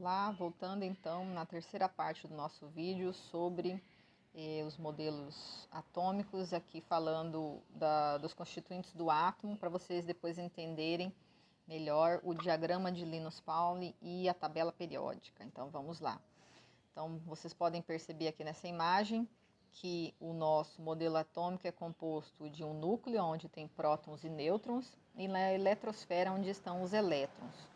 Olá, voltando então na terceira parte do nosso vídeo sobre os modelos atômicos, aqui falando dos constituintes do átomo, para vocês depois entenderem melhor o diagrama de Linus-Pauling e a tabela periódica. Então vamos lá. Então vocês podem perceber aqui nessa imagem que o nosso modelo atômico é composto de um núcleo, onde tem prótons e nêutrons, e na eletrosfera, onde estão os elétrons.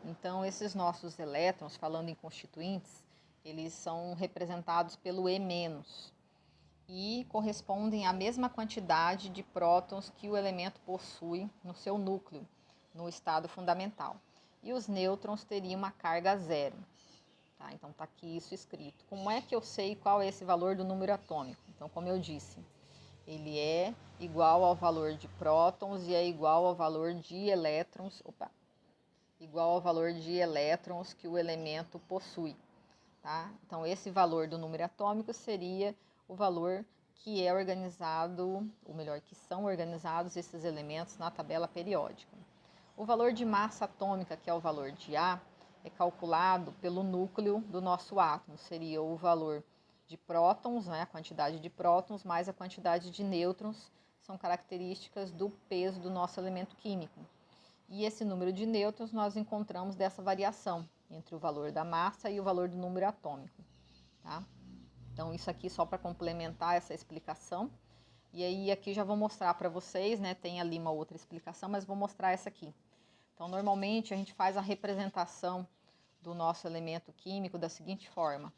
Então, esses nossos elétrons, falando em constituintes, eles são representados pelo E- e correspondem à mesma quantidade de prótons que o elemento possui no seu núcleo, no estado fundamental. E os nêutrons teriam uma carga zero. Tá? Então, está aqui isso escrito. Como é que eu sei qual é esse valor do número atômico? Então, como eu disse, ele é igual ao valor de prótons e é igual ao valor de elétrons. Igual ao valor de elétrons que o elemento possui. Tá? Então, esse valor do número atômico seria o valor que é organizado, ou melhor, que são organizados esses elementos na tabela periódica. O valor de massa atômica, que é o valor de A, é calculado pelo núcleo do nosso átomo. Seria o valor de prótons, né, a quantidade de prótons, mais a quantidade de nêutrons, são características do peso do nosso elemento químico. E esse número de nêutrons nós encontramos dessa variação entre o valor da massa e o valor do número atômico. Tá? Então, isso aqui só para complementar essa explicação. E aí, aqui já vou mostrar para vocês, né? Tem ali uma outra explicação, mas vou mostrar essa aqui. Então, normalmente a gente faz a representação do nosso elemento químico da seguinte forma.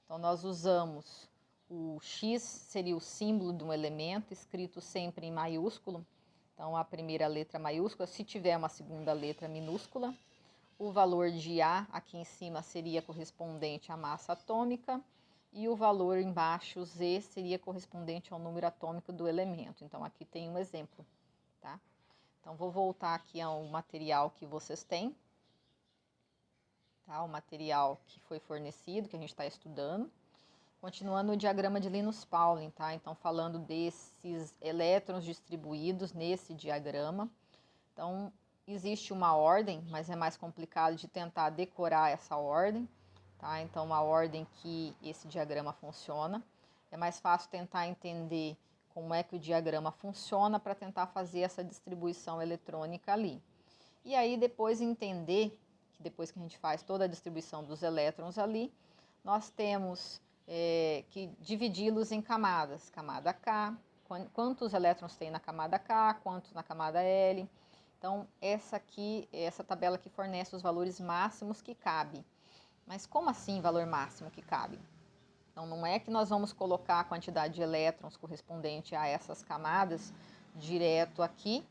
Então, nós usamos o X, seria o símbolo de um elemento, escrito sempre em maiúsculo. Então, a primeira letra maiúscula, se tiver uma segunda letra minúscula. O valor de A aqui em cima seria correspondente à massa atômica. E o valor embaixo, Z, seria correspondente ao número atômico do elemento. Então, aqui tem um exemplo, tá? Então, vou voltar aqui ao material que vocês têm. Tá? O material que foi fornecido, que a gente está estudando. Continuando o diagrama de Linus-Pauling, tá? Então, falando desses elétrons distribuídos nesse diagrama. Então, existe uma ordem, mas é mais complicado de tentar decorar essa ordem, tá? Então, a ordem que esse diagrama funciona. É mais fácil tentar entender como é que o diagrama funciona para tentar fazer essa distribuição eletrônica ali. E aí, depois entender que depois que a gente faz toda a distribuição dos elétrons ali, nós temos que dividi-los em camadas. Camada K, quantos elétrons tem na camada K, quantos na camada L. Então, essa tabela aqui fornece os valores máximos que cabe. Mas como assim valor máximo que cabe? Então, não é que nós vamos colocar a quantidade de elétrons correspondente a essas camadas direto aqui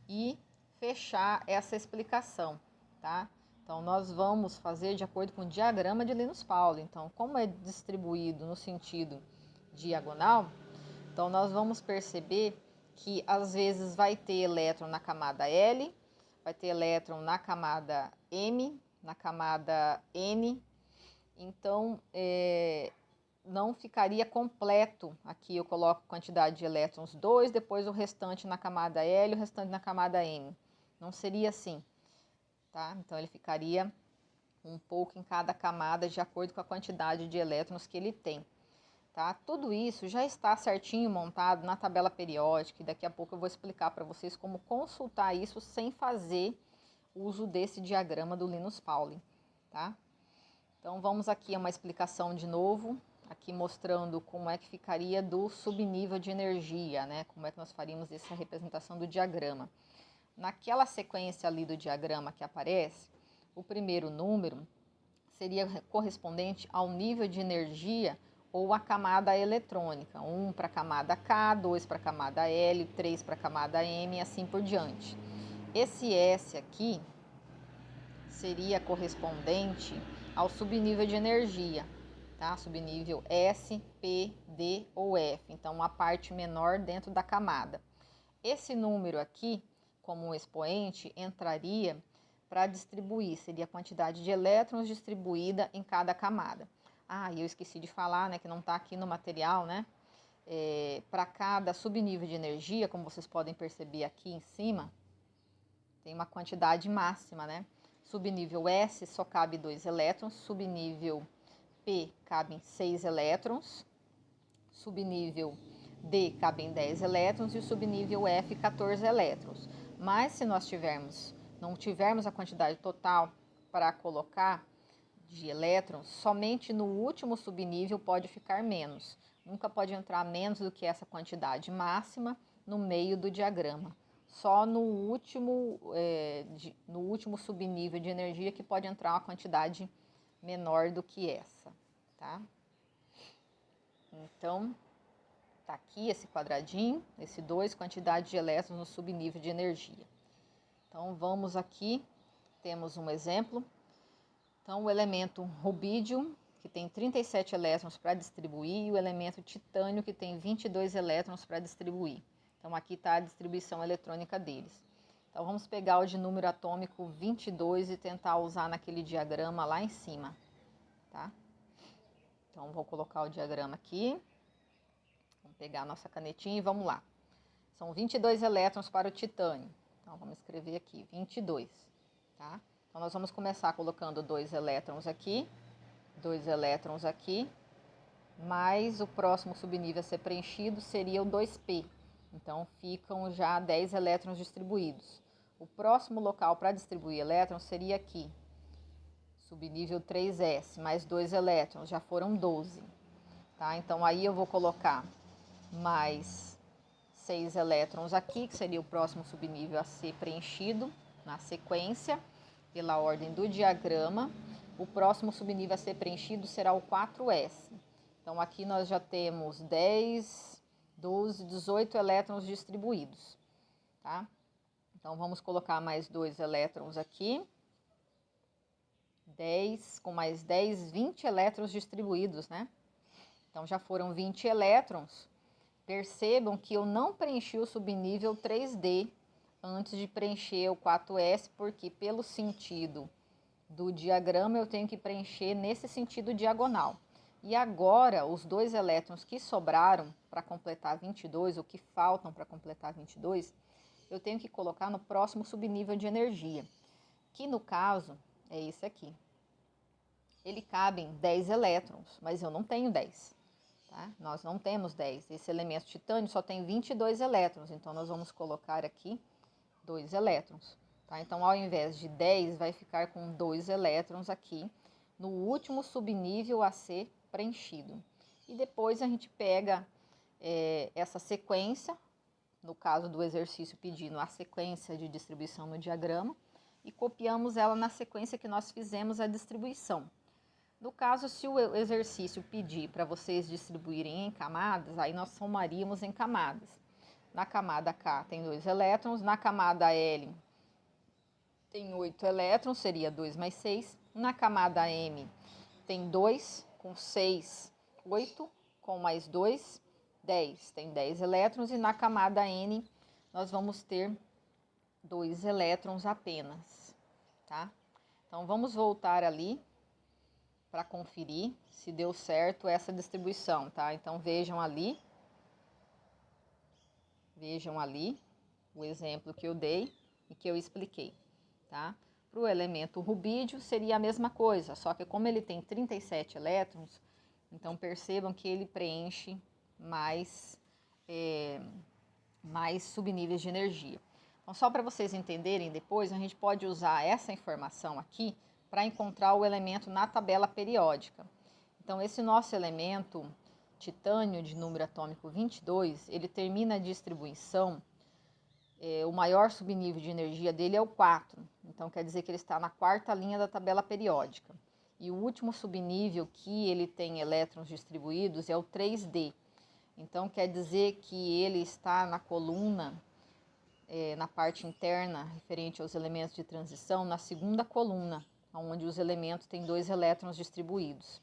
e fechar essa explicação, tá? Então, nós vamos fazer de acordo com o diagrama de Linus-Pauling. Então, como é distribuído no sentido diagonal, então nós vamos perceber que às vezes vai ter elétron na camada L, vai ter elétron na camada M, na camada N. Então, não ficaria completo. Aqui eu coloco quantidade de elétrons 2, depois o restante na camada L, o restante na camada M. Não seria assim. Tá? Então, ele ficaria um pouco em cada camada de acordo com a quantidade de elétrons que ele tem. Tá? Tudo isso já está certinho montado na tabela periódica e daqui a pouco eu vou explicar para vocês como consultar isso sem fazer uso desse diagrama do Linus-Pauling. Tá? Então, vamos aqui a uma explicação de novo, aqui mostrando como é que ficaria do subnível de energia, né? Como é que nós faríamos essa representação do diagrama. Naquela sequência ali do diagrama que aparece, o primeiro número seria correspondente ao nível de energia ou a camada eletrônica. 1 para a camada K, 2 para a camada L, 3 para a camada M e assim por diante. Esse S aqui seria correspondente ao subnível de energia, tá? Subnível S, P, D ou F. Então, a parte menor dentro da camada. Esse número aqui, como um expoente, entraria para distribuir, seria a quantidade de elétrons distribuída em cada camada. Ah, e eu esqueci de falar, né, que não está aqui no material, né? Para cada subnível de energia, como vocês podem perceber aqui em cima, tem uma quantidade máxima, né? Subnível S só cabe 2 elétrons, subnível P cabem 6 elétrons, subnível D cabem 10 elétrons e o subnível F 14 elétrons. Mas se nós não tivermos a quantidade total para colocar de elétrons, somente no último subnível pode ficar menos. Nunca pode entrar menos do que essa quantidade máxima no meio do diagrama. Só no último subnível de energia que pode entrar uma quantidade menor do que essa, tá? Então, tá aqui esse quadradinho, esse 2, quantidade de elétrons no subnível de energia. Então, vamos aqui, temos um exemplo. Então, o elemento rubídio, que tem 37 elétrons para distribuir, e o elemento titânio, que tem 22 elétrons para distribuir. Então, aqui está a distribuição eletrônica deles. Então, vamos pegar o de número atômico 22 e tentar usar naquele diagrama lá em cima, tá? Então, vou colocar o diagrama aqui. Vamos pegar a nossa canetinha e vamos lá. São 22 elétrons para o titânio. Então, vamos escrever aqui, 22, tá? Então, nós vamos começar colocando 2 elétrons aqui, 2 elétrons aqui, mais o próximo subnível a ser preenchido seria o 2P. Então, ficam já 10 elétrons distribuídos. O próximo local para distribuir elétrons seria aqui, subnível 3S, mais 2 elétrons, já foram 12. Tá? Então, aí eu vou colocar mais 6 elétrons aqui, que seria o próximo subnível a ser preenchido na sequência, pela ordem do diagrama. O próximo subnível a ser preenchido será o 4S. Então, aqui nós já temos 10, 12, 18 elétrons distribuídos, tá? Então, vamos colocar mais 2 elétrons aqui. 10, com mais 10, 20 elétrons distribuídos, né? Então, já foram 20 elétrons. Percebam que eu não preenchi o subnível 3D antes de preencher o 4S, porque pelo sentido do diagrama eu tenho que preencher nesse sentido diagonal. E agora, os 2 elétrons que sobraram para completar 22, ou que faltam para completar 22, eu tenho que colocar no próximo subnível de energia, que no caso é esse aqui. Ele cabe em 10 elétrons, mas eu não tenho 10. Tá? Nós não temos 10. Esse elemento titânio só tem 22 elétrons, então nós vamos colocar aqui 2 elétrons. Tá? Então, ao invés de 10, vai ficar com 2 elétrons aqui no último subnível a ser preenchido. E depois a gente pega essa sequência, no caso do exercício pedindo a sequência de distribuição no diagrama, e copiamos ela na sequência que nós fizemos a distribuição. No caso, se o exercício pedir para vocês distribuírem em camadas, aí nós somaríamos em camadas. Na camada K tem 2 elétrons, na camada L tem 8 elétrons, seria 2 mais 6. Na camada M tem 2, com 6, 8, com mais 2, 10. Tem 10 elétrons e na camada N nós vamos ter 2 elétrons apenas, tá? Então, vamos voltar ali para conferir se deu certo essa distribuição, tá? Então, vejam ali o exemplo que eu dei e que eu expliquei, tá? Para o elemento rubídio seria a mesma coisa, só que como ele tem 37 elétrons, então percebam que ele preenche mais subníveis de energia. Então, só para vocês entenderem depois, a gente pode usar essa informação aqui para encontrar o elemento na tabela periódica. Então, esse nosso elemento titânio de número atômico 22, ele termina a distribuição, o maior subnível de energia dele é o 4. Então, quer dizer que ele está na 4ª linha da tabela periódica. E o último subnível que ele tem elétrons distribuídos é o 3D. Então, quer dizer que ele está na coluna, na parte interna, referente aos elementos de transição, na 2ª coluna, onde os elementos têm 2 elétrons distribuídos.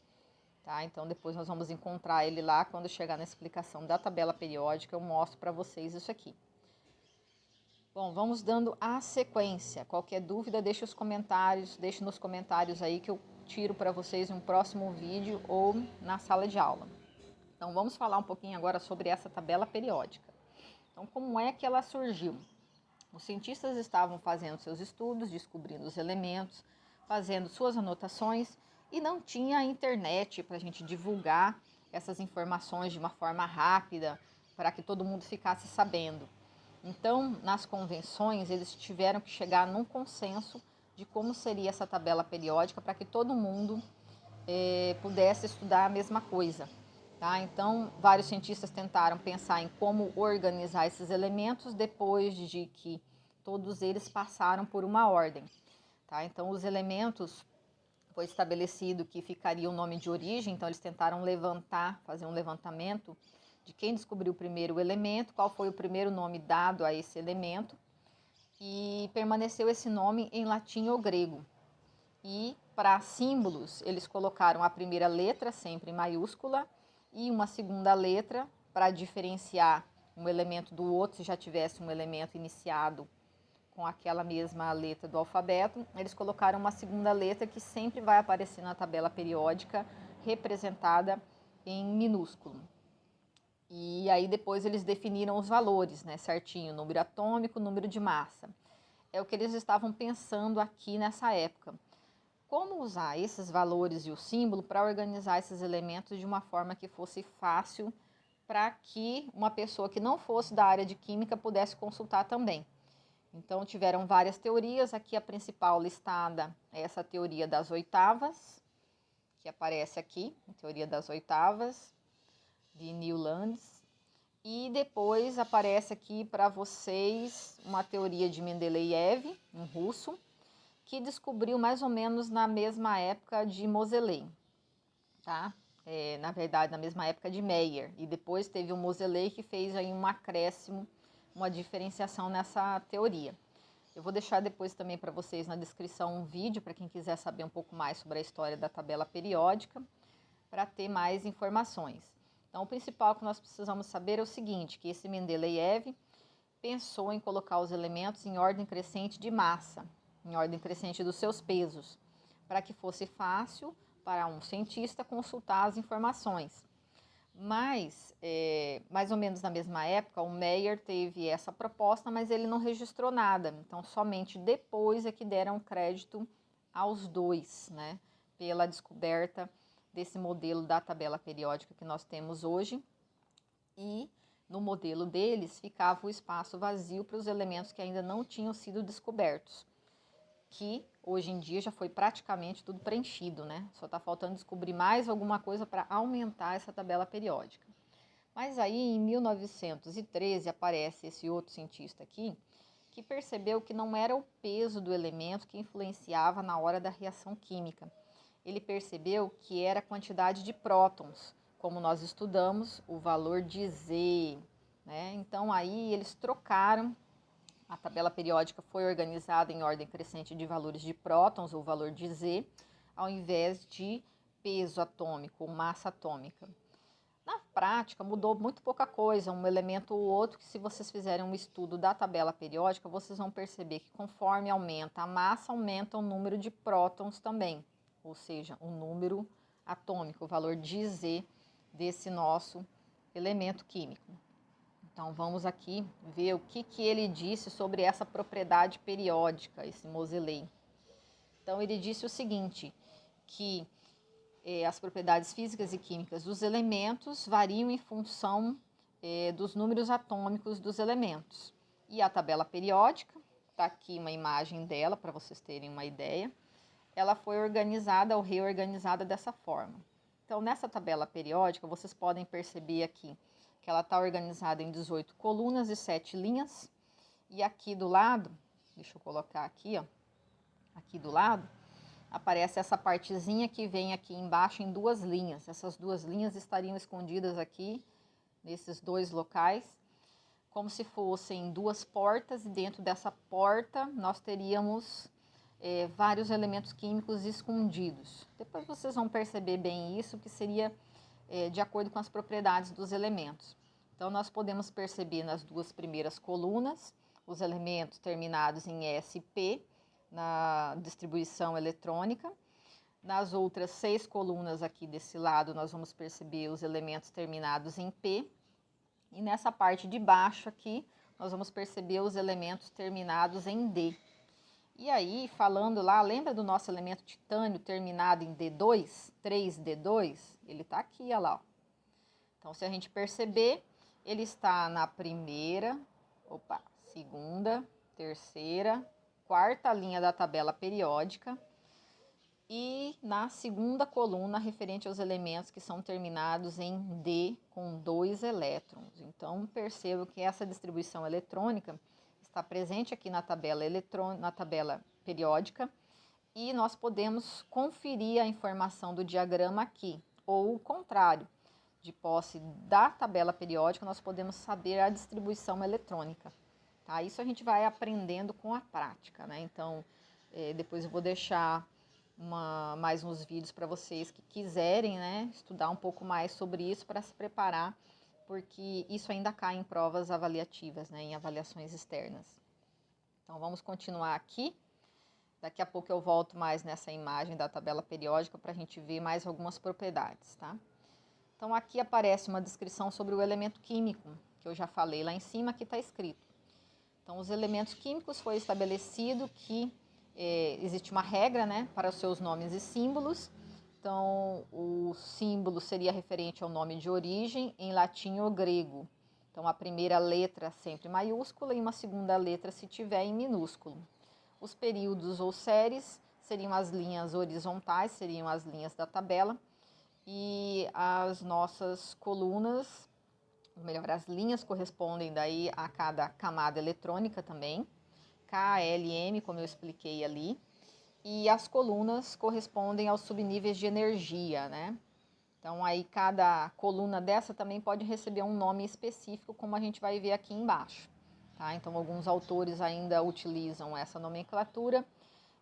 Tá? Então, depois nós vamos encontrar ele lá, quando chegar na explicação da tabela periódica, eu mostro para vocês isso aqui. Bom, vamos dando a sequência. Qualquer dúvida, deixe nos comentários aí que eu tiro para vocês em um próximo vídeo ou na sala de aula. Então, vamos falar um pouquinho agora sobre essa tabela periódica. Então, como é que ela surgiu? Os cientistas estavam fazendo seus estudos, descobrindo os elementos, fazendo suas anotações e não tinha internet para a gente divulgar essas informações de uma forma rápida para que todo mundo ficasse sabendo. Então, nas convenções, eles tiveram que chegar num consenso de como seria essa tabela periódica para que todo mundo pudesse estudar a mesma coisa. Tá? Então, vários cientistas tentaram pensar em como organizar esses elementos depois de que todos eles passaram por uma ordem. Tá? Então, os elementos, foi estabelecido que ficaria o nome de origem, então eles tentaram fazer um levantamento de quem descobriu primeiro o elemento, qual foi o primeiro nome dado a esse elemento, e permaneceu esse nome em latim ou grego. E para símbolos, eles colocaram a primeira letra sempre em maiúscula e uma segunda letra para diferenciar um elemento do outro, se já tivesse um elemento iniciado com aquela mesma letra do alfabeto. Eles colocaram uma segunda letra que sempre vai aparecer na tabela periódica, representada em minúsculo. E aí depois eles definiram os valores, né, certinho, número atômico, número de massa. É o que eles estavam pensando aqui nessa época. Como usar esses valores e o símbolo para organizar esses elementos de uma forma que fosse fácil para que uma pessoa que não fosse da área de química pudesse consultar também. Então, tiveram várias teorias. Aqui a principal listada é essa teoria das oitavas, que aparece aqui, a teoria das oitavas, de Newlands. E depois aparece aqui para vocês uma teoria de Mendeleev, um russo, que descobriu mais ou menos na mesma época de Moseley, tá? Na verdade, na mesma época de Meyer. E depois teve o Moseley que fez aí um acréscimo, uma diferenciação nessa teoria. Eu vou deixar depois também para vocês na descrição um vídeo para quem quiser saber um pouco mais sobre a história da tabela periódica, para ter mais informações. Então, o principal que nós precisamos saber é o seguinte, que esse Mendeleev pensou em colocar os elementos em ordem crescente de massa, em ordem crescente dos seus pesos, para que fosse fácil para um cientista consultar as informações. Mas, mais ou menos na mesma época, o Meyer teve essa proposta, mas ele não registrou nada. Então, somente depois é que deram crédito aos dois, né, pela descoberta desse modelo da tabela periódica que nós temos hoje. E no modelo deles ficava o espaço vazio para os elementos que ainda não tinham sido descobertos, que hoje em dia já foi praticamente tudo preenchido, né? Só está faltando descobrir mais alguma coisa para aumentar essa tabela periódica. Mas aí em 1913 aparece esse outro cientista aqui, que percebeu que não era o peso do elemento que influenciava na hora da reação química. Ele percebeu que era a quantidade de prótons, como nós estudamos, o valor de Z, né? Então aí eles trocaram. A tabela periódica foi organizada em ordem crescente de valores de prótons, ou valor de Z, ao invés de peso atômico, ou massa atômica. Na prática, mudou muito pouca coisa, um elemento ou outro, que se vocês fizerem um estudo da tabela periódica, vocês vão perceber que conforme aumenta a massa, aumenta o número de prótons também, ou seja, o número atômico, o valor de Z desse nosso elemento químico. Então, vamos aqui ver o que ele disse sobre essa propriedade periódica, esse Moseley. Então, ele disse o seguinte, que as propriedades físicas e químicas dos elementos variam em função dos números atômicos dos elementos. E a tabela periódica, está aqui uma imagem dela para vocês terem uma ideia, ela foi organizada ou reorganizada dessa forma. Então, nessa tabela periódica, vocês podem perceber aqui que ela está organizada em 18 colunas e 7 linhas. E aqui do lado, deixa eu colocar aqui, ó, aqui do lado, aparece essa partezinha que vem aqui embaixo em duas linhas. Essas duas linhas estariam escondidas aqui, nesses dois locais, como se fossem duas portas, e dentro dessa porta nós teríamos vários elementos químicos escondidos. Depois vocês vão perceber bem isso, que seria de acordo com as propriedades dos elementos. Então, nós podemos perceber nas duas primeiras colunas os elementos terminados em SP, na distribuição eletrônica. Nas outras 6 colunas aqui desse lado, nós vamos perceber os elementos terminados em P. E nessa parte de baixo aqui, nós vamos perceber os elementos terminados em D. E aí, falando lá, lembra do nosso elemento titânio terminado em D2, 3D2? Ele está aqui, olha lá. Ó. Então, se a gente perceber, ele está na primeira, segunda, terceira, quarta linha da tabela periódica e na segunda coluna referente aos elementos que são terminados em D com 2 elétrons. Então, percebo que essa distribuição eletrônica está presente aqui na tabela periódica e nós podemos conferir a informação do diagrama aqui, ou o contrário, de posse da tabela periódica, nós podemos saber a distribuição eletrônica. Tá? Isso a gente vai aprendendo com a prática, né? Então, depois eu vou deixar mais uns vídeos para vocês que quiserem, né, estudar um pouco mais sobre isso para se preparar, porque isso ainda cai em provas avaliativas, né, em avaliações externas. Então, vamos continuar aqui. Daqui a pouco eu volto mais nessa imagem da tabela periódica para a gente ver mais algumas propriedades, tá? Então, aqui aparece uma descrição sobre o elemento químico, que eu já falei lá em cima, aqui está escrito. Então, os elementos químicos foi estabelecido que existe uma regra, né, para os seus nomes e símbolos. Então, o símbolo seria referente ao nome de origem em latim ou grego. Então, a primeira letra sempre maiúscula e uma segunda letra se tiver em minúsculo. Os períodos ou séries seriam as linhas horizontais, seriam as linhas da tabela. E as nossas colunas, ou melhor, as linhas correspondem daí a cada camada eletrônica também. K, L, M, como eu expliquei ali. E as colunas correspondem aos subníveis de energia, né? Então, aí cada coluna dessa também pode receber um nome específico, como a gente vai ver aqui embaixo. Tá? Então, alguns autores ainda utilizam essa nomenclatura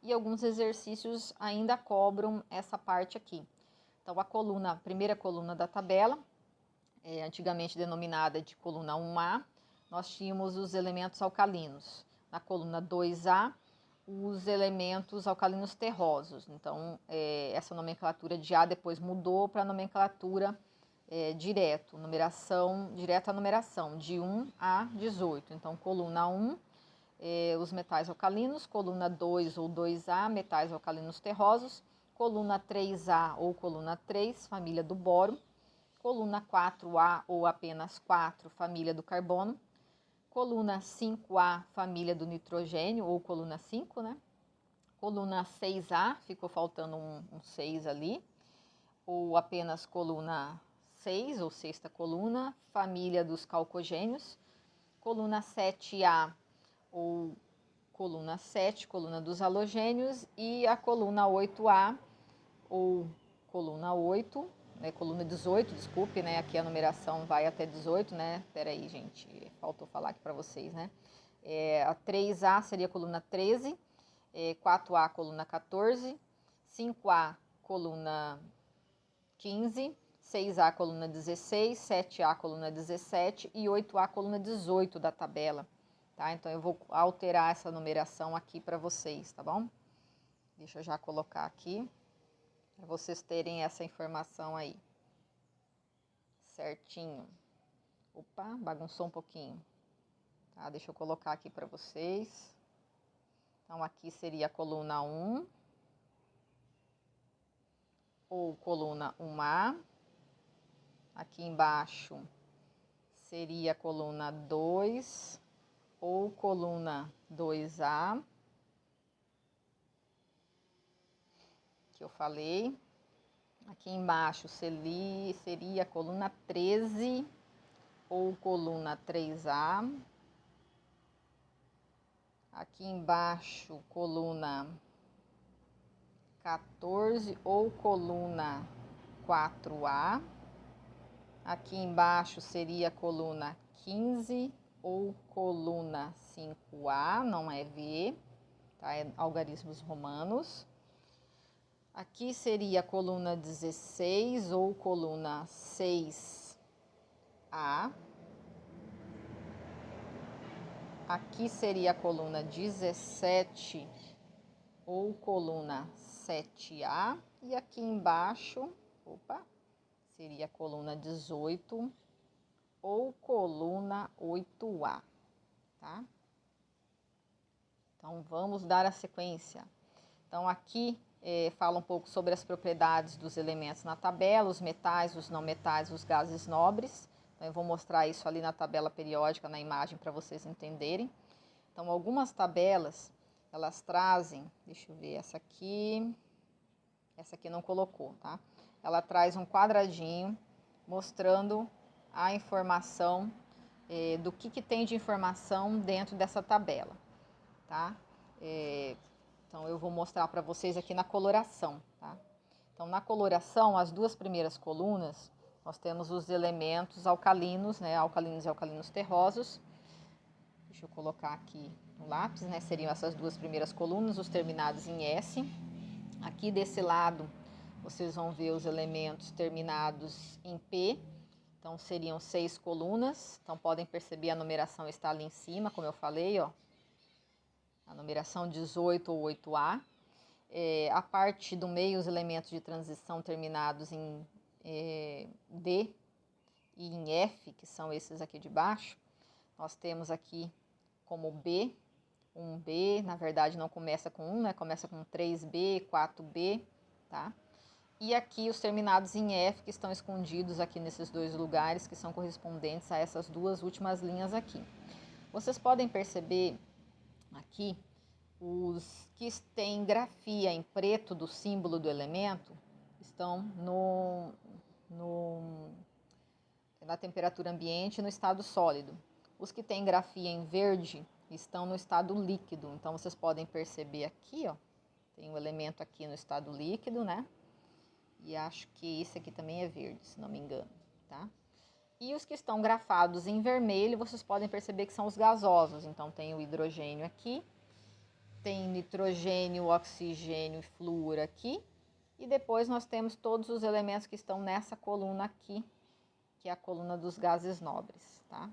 e alguns exercícios ainda cobram essa parte aqui. Então, a primeira coluna da tabela, antigamente denominada de coluna 1A, nós tínhamos os elementos alcalinos. Na coluna 2A, os elementos alcalinos terrosos. Então, essa nomenclatura de A depois mudou para a nomenclatura direta a numeração, de 1 a 18. Então, coluna 1, os metais alcalinos, coluna 2 ou 2A, metais alcalinos terrosos, coluna 3A ou coluna 3, família do boro, coluna 4A ou apenas 4, família do carbono, coluna 5A, família do nitrogênio, ou coluna 5, né? Coluna 6A, ficou faltando um 6 ali, ou apenas coluna 6, ou sexta coluna, família dos calcogênios. Coluna 7A, ou coluna 7, coluna dos halogênios. E a coluna 8A, ou coluna 8, né, coluna 18, desculpe, né, aqui a numeração vai até 18, né, peraí, gente, faltou falar aqui para vocês, né, a 3A seria a coluna 13, 4A coluna 14, 5A coluna 15, 6A coluna 16, 7A coluna 17 e 8A coluna 18 da tabela, tá, então eu vou alterar essa numeração aqui para vocês, tá bom? Deixa eu já colocar aqui, para vocês terem essa informação aí. Certinho. Opa, bagunçou um pouquinho. Tá, deixa eu colocar aqui para vocês. Então, aqui seria a coluna 1. Ou coluna 1A. Aqui embaixo seria a coluna 2. Ou coluna 2A. Que eu falei. Aqui embaixo seria a coluna 13 ou coluna 3A. Aqui embaixo, coluna 14 ou coluna 4A. Aqui embaixo seria a coluna 15 ou coluna 5A, não é V, tá? É algarismos romanos. Aqui seria a coluna 16 ou coluna 6A. Aqui seria a coluna 17 ou coluna 7A. E aqui embaixo, seria a coluna 18 ou coluna 8A. tá? Então, vamos dar a sequência. Então, aqui fala um pouco sobre as propriedades dos elementos na tabela, os metais, os não metais, os gases nobres. Então, eu vou mostrar isso ali na tabela periódica, na imagem, para vocês entenderem. Então, algumas tabelas, elas trazem, deixa eu ver, essa aqui não colocou, tá? Ela traz um quadradinho mostrando a informação, do que tem de informação dentro dessa tabela, tá? Então, eu vou mostrar para vocês aqui na coloração, tá? Então, na coloração, as duas primeiras colunas, nós temos os elementos alcalinos, né? Alcalinos e alcalinos terrosos. Deixa eu colocar aqui no lápis, né? Seriam essas duas primeiras colunas, os terminados em S. Aqui desse lado, vocês vão ver os elementos terminados em P. Então, seriam 6 colunas. Então, podem perceber a numeração está ali em cima, como eu falei, ó. A numeração 18 ou 8A. A parte do meio, os elementos de transição terminados em D e em F, que são esses aqui de baixo. Nós temos aqui como B, 1B, na verdade não começa com 1, né? Começa com 3B, 4B, tá? E aqui os terminados em F, que estão escondidos aqui nesses dois lugares, que são correspondentes a essas duas últimas linhas aqui. Vocês podem perceber aqui, os que têm grafia em preto do símbolo do elemento estão na temperatura ambiente no estado sólido. Os que têm grafia em verde estão no estado líquido. Então, vocês podem perceber aqui, ó, tem um elemento aqui no estado líquido, né? E acho que esse aqui também é verde, se não me engano, tá? E os que estão grafados em vermelho, vocês podem perceber que são os gasosos. Então, tem o hidrogênio aqui, tem nitrogênio, oxigênio e flúor aqui. E depois nós temos todos os elementos que estão nessa coluna aqui, que é a coluna dos gases nobres, tá?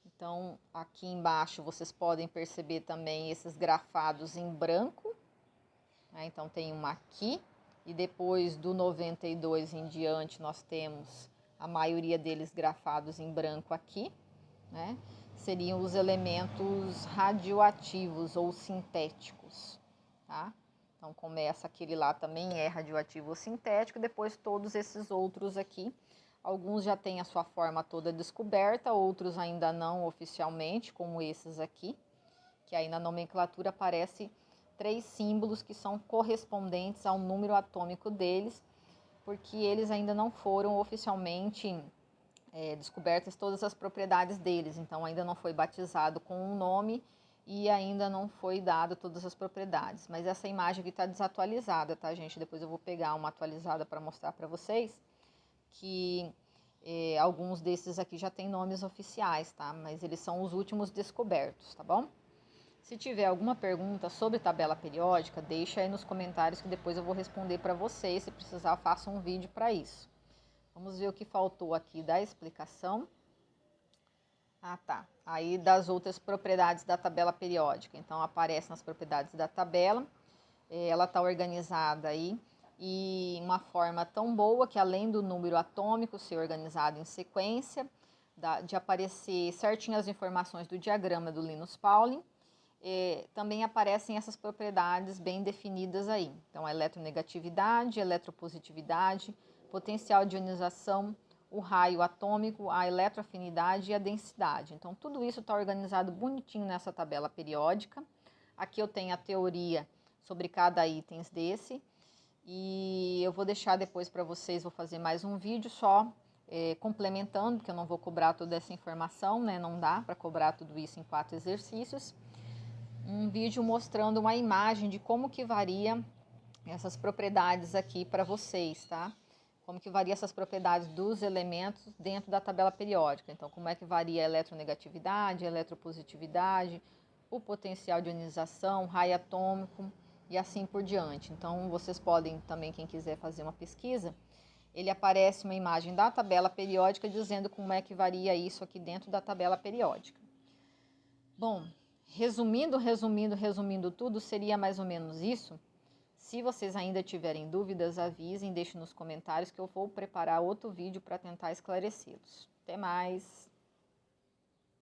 Então, aqui embaixo vocês podem perceber também esses grafados em branco, né? Então, tem uma aqui, e depois do 92 em diante nós temos a maioria deles grafados em branco aqui, né? Seriam os elementos radioativos ou sintéticos, tá? Então, começa aquele lá também é radioativo ou sintético, depois todos esses outros aqui. Alguns já têm a sua forma toda descoberta, outros ainda não oficialmente, como esses aqui, que aí na nomenclatura aparece 3 símbolos que são correspondentes ao número atômico deles, porque eles ainda não foram oficialmente descobertas todas as propriedades deles, então ainda não foi batizado com um nome e ainda não foi dado todas as propriedades. Mas essa imagem aqui está desatualizada, tá, gente? Depois eu vou pegar uma atualizada para mostrar para vocês que alguns desses aqui já têm nomes oficiais, tá? Mas eles são os últimos descobertos, tá bom? Se tiver alguma pergunta sobre tabela periódica, deixa aí nos comentários que depois eu vou responder para vocês. Se precisar, faça um vídeo para isso. Vamos ver o que faltou aqui da explicação. Ah, tá. Aí das outras propriedades da tabela periódica. Então, aparece nas propriedades da tabela. Ela está organizada aí e uma forma tão boa que, além do número atômico ser organizado em sequência, de aparecer certinho as informações do diagrama do Linus Pauling, também aparecem essas propriedades bem definidas aí. Então, a eletronegatividade, eletropositividade, potencial de ionização, o raio atômico, a eletroafinidade e a densidade. Então, tudo isso está organizado bonitinho nessa tabela periódica. Aqui eu tenho a teoria sobre cada item desse. E eu vou deixar depois para vocês, vou fazer mais um vídeo só complementando, porque eu não vou cobrar toda essa informação, né? Não dá para cobrar tudo isso em 4 exercícios. Um vídeo mostrando uma imagem de como que varia essas propriedades aqui para vocês, tá? Como que varia essas propriedades dos elementos dentro da tabela periódica. Então, como é que varia a eletronegatividade, a eletropositividade, o potencial de ionização, raio atômico e assim por diante. Então, vocês podem também, quem quiser fazer uma pesquisa, ele aparece uma imagem da tabela periódica dizendo como é que varia isso aqui dentro da tabela periódica. Bom, resumindo tudo, seria mais ou menos isso. Se vocês ainda tiverem dúvidas, avisem, deixem nos comentários que eu vou preparar outro vídeo para tentar esclarecê-los. Até mais!